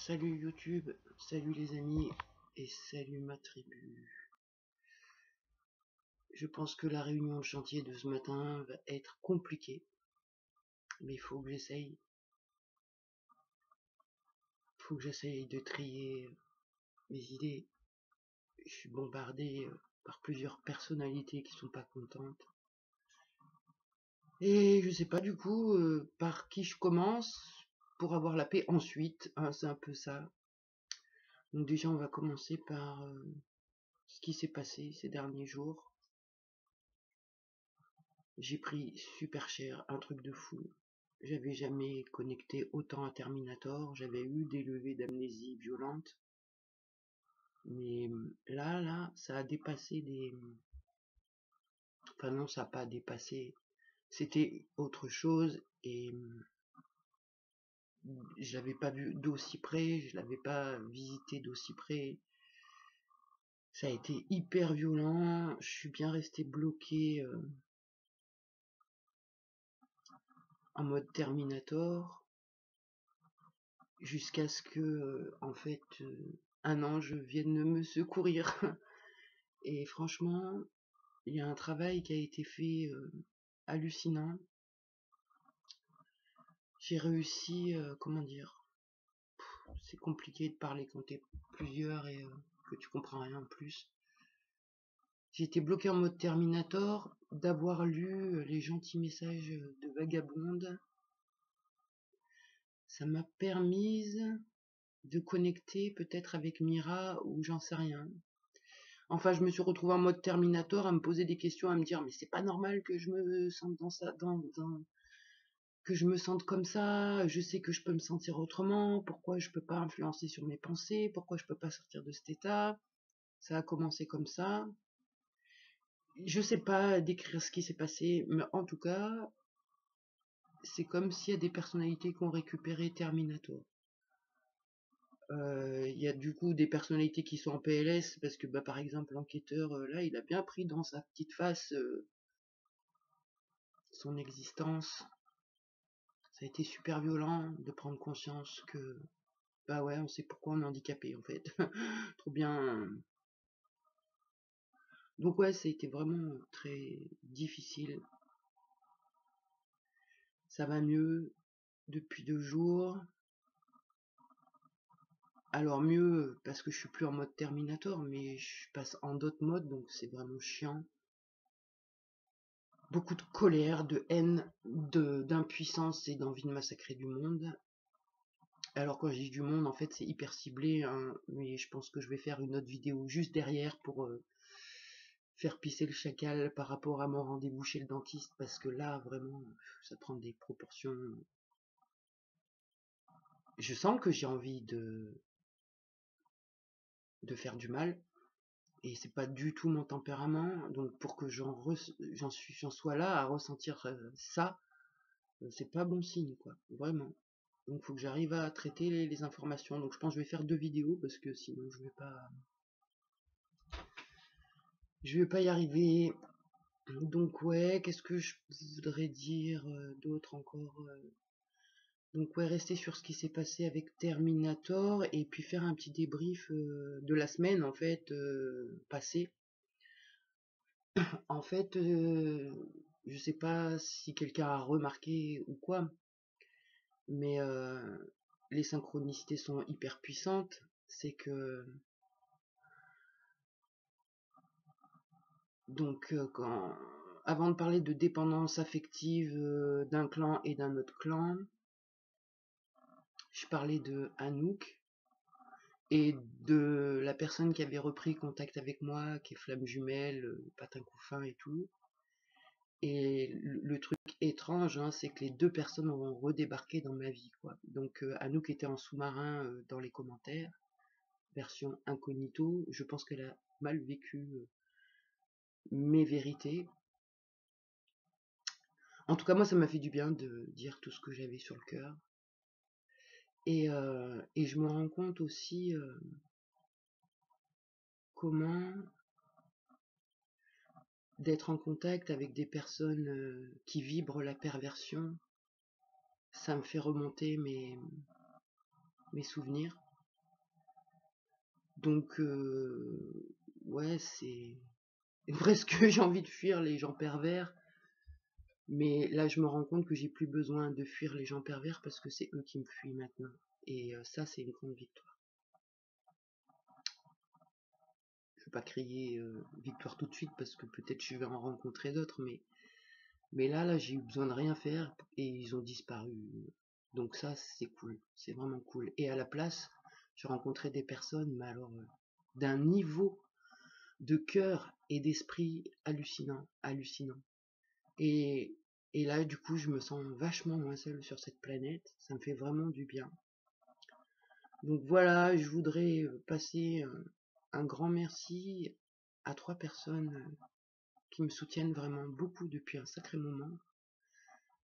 Salut YouTube, salut les amis et salut ma tribu. Je pense que la réunion au chantier de ce matin va être compliquée, mais il faut que j'essaye. De trier mes idées. Je suis bombardé par plusieurs personnalités qui sont pas contentes. Et je sais pas du coup par qui je commence pour avoir la paix ensuite, hein, c'est un peu ça. Donc déjà on va commencer par ce qui s'est passé ces derniers jours. J'ai pris super cher, un truc de fou. J'avais jamais connecté autant à Terminator, j'avais eu des levées d'amnésie violentes. Mais là, ça a dépassé des... Enfin non, ça n'a pas dépassé. C'était autre chose et je l'avais pas vu d'aussi près, je l'avais pas visité d'aussi près. Ça a été hyper violent, je suis bien resté bloqué en mode Terminator. Jusqu'à ce que, en fait, un ange vienne me secourir. Et franchement, il y a un travail qui a été fait hallucinant. J'ai réussi, comment dire, c'est compliqué de parler quand t'es plusieurs et que tu comprends rien en plus. J'ai été bloqué en mode Terminator, d'avoir lu les gentils messages de Vagabonde. Ça m'a permis de connecter peut-être avec Mira ou j'en sais rien. Enfin, je me suis retrouvée en mode Terminator à me poser des questions, à me dire mais c'est pas normal que je me sente que je me sente comme ça. Je sais que je peux me sentir autrement. Pourquoi je peux pas influencer sur mes pensées? Pourquoi je peux pas sortir de cet état? Ça a commencé comme ça. Je sais pas décrire ce qui s'est passé, mais en tout cas, c'est comme s'il y a des personnalités qui ont récupéré Terminator. Il y a du coup des personnalités qui sont en PLS parce que par exemple l'enquêteur là il a bien pris dans sa petite face son existence. Ça a été super violent de prendre conscience que bah ouais on sait pourquoi on est handicapé en fait. Trop bien. Donc ouais ça a été vraiment très difficile. Ça va mieux depuis 2 jours. Alors mieux parce que je suis plus en mode Terminator mais je passe en d'autres modes donc c'est vraiment chiant. Beaucoup de colère, de haine, d'impuissance et d'envie de massacrer du monde. Alors quand je dis du monde, en fait c'est hyper ciblé, hein, mais je pense que je vais faire une autre vidéo juste derrière pour faire pisser le chacal par rapport à mon rendez-vous chez le dentiste, parce que là vraiment ça prend des proportions. Je sens que j'ai envie de faire du mal, et c'est pas du tout mon tempérament, donc pour que j'en sois là à ressentir ça, c'est pas bon signe quoi, vraiment. Donc il faut que j'arrive à traiter les informations. Donc je pense que je vais faire 2 vidéos parce que sinon je vais pas y arriver. Donc ouais, qu'est-ce que je voudrais dire d'autre encore Donc ouais, rester sur ce qui s'est passé avec Terminator et puis faire un petit débrief de la semaine en fait passée. En fait, je sais pas si quelqu'un a remarqué ou quoi, mais les synchronicités sont hyper puissantes. C'est que donc avant de parler de dépendance affective d'un clan et d'un autre clan, je parlais de Anouk et de la personne qui avait repris contact avec moi, qui est flamme jumelle, patin couffin et tout. Et le truc étrange, hein, c'est que les 2 personnes ont redébarqué dans ma vie, quoi. Donc Anouk était en sous-marin dans les commentaires, version incognito. Je pense qu'elle a mal vécu mes vérités. En tout cas, moi, ça m'a fait du bien de dire tout ce que j'avais sur le cœur. Et je me rends compte aussi comment d'être en contact avec des personnes qui vibrent la perversion, ça me fait remonter mes souvenirs. Donc, ouais, c'est presque j'ai envie de fuir les gens pervers. Mais là, je me rends compte que j'ai plus besoin de fuir les gens pervers parce que c'est eux qui me fuient maintenant. Et ça, c'est une grande victoire. Je vais pas crier victoire tout de suite parce que peut-être je vais en rencontrer d'autres, mais là, j'ai eu besoin de rien faire et ils ont disparu. Donc ça, c'est cool, c'est vraiment cool. Et à la place, j'ai rencontré des personnes, mais alors d'un niveau de cœur et d'esprit hallucinant, hallucinant. Et, et là, du coup, je me sens vachement moins seul sur cette planète. Ça me fait vraiment du bien. Donc voilà, je voudrais passer un grand merci à 3 personnes qui me soutiennent vraiment beaucoup depuis un sacré moment.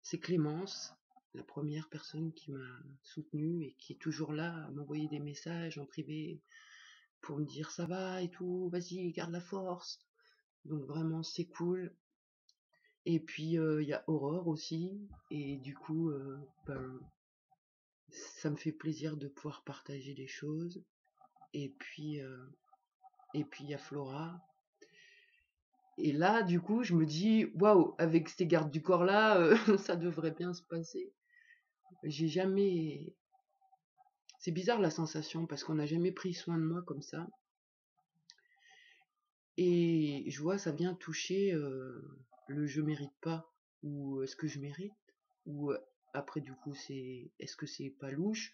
C'est Clémence, la première personne qui m'a soutenue et qui est toujours là à m'envoyer des messages en privé pour me dire ça va et tout, vas-y, garde la force. Donc vraiment, c'est cool. Et puis il y a Aurore aussi, et du coup, ben, ça me fait plaisir de pouvoir partager des choses. Et puis il y a Flora. Et là, du coup, je me dis, waouh, avec ces gardes du corps là, ça devrait bien se passer. J'ai jamais. C'est bizarre la sensation parce qu'on n'a jamais pris soin de moi comme ça. Et je vois, ça vient toucher le je mérite pas ou est-ce que je mérite ou après du coup c'est est-ce que c'est pas louche.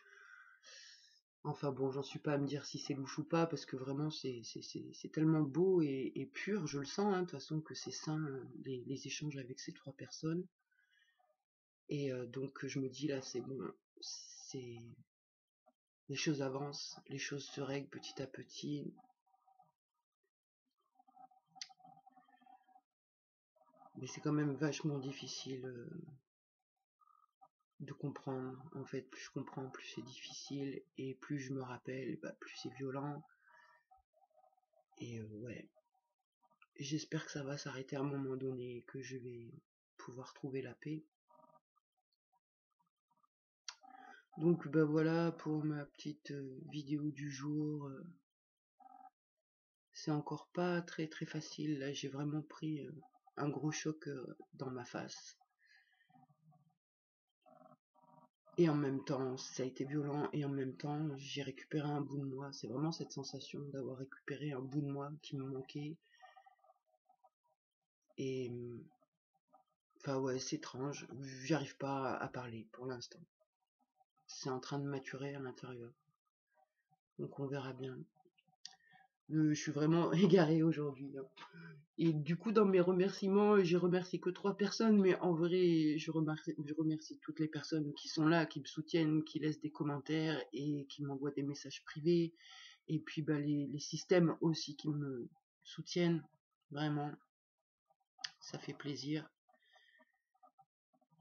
Enfin bon, j'en suis pas à me dire si c'est louche ou pas parce que vraiment c'est tellement beau et pur, je le sens de toute façon que c'est sain les échanges avec ces 3 personnes. Et donc je me dis là c'est bon, c'est les choses avancent, les choses se règlent petit à petit. Mais c'est quand même vachement difficile de comprendre. En fait, plus je comprends, plus c'est difficile. Et plus je me rappelle, bah, plus c'est violent. Et ouais, j'espère que ça va s'arrêter à un moment donné, que je vais pouvoir trouver la paix. Donc bah voilà pour ma petite vidéo du jour. C'est encore pas très très facile. Là, j'ai vraiment pris un gros choc dans ma face. Et en même temps, ça a été violent, et en même temps, j'ai récupéré un bout de moi. C'est vraiment cette sensation d'avoir récupéré un bout de moi qui me manquait. Et enfin ouais, c'est étrange. J'arrive pas à parler pour l'instant. C'est en train de maturer à l'intérieur. Donc on verra bien. Je suis vraiment égaré aujourd'hui. Et du coup, dans mes remerciements, j'ai remercié que 3 personnes, mais en vrai, je remercie toutes les personnes qui sont là, qui me soutiennent, qui laissent des commentaires et qui m'envoient des messages privés. Et puis bah, les systèmes aussi qui me soutiennent, vraiment, ça fait plaisir.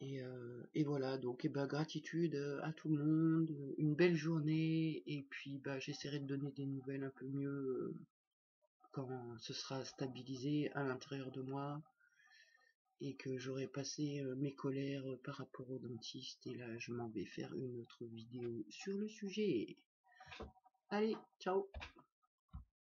Et voilà, donc bah, gratitude à tout le monde, une belle journée, et puis bah, j'essaierai de donner des nouvelles un peu mieux quand ce sera stabilisé à l'intérieur de moi et que j'aurai passé mes colères par rapport au dentiste. Et là, je m'en vais faire une autre vidéo sur le sujet. Allez, ciao!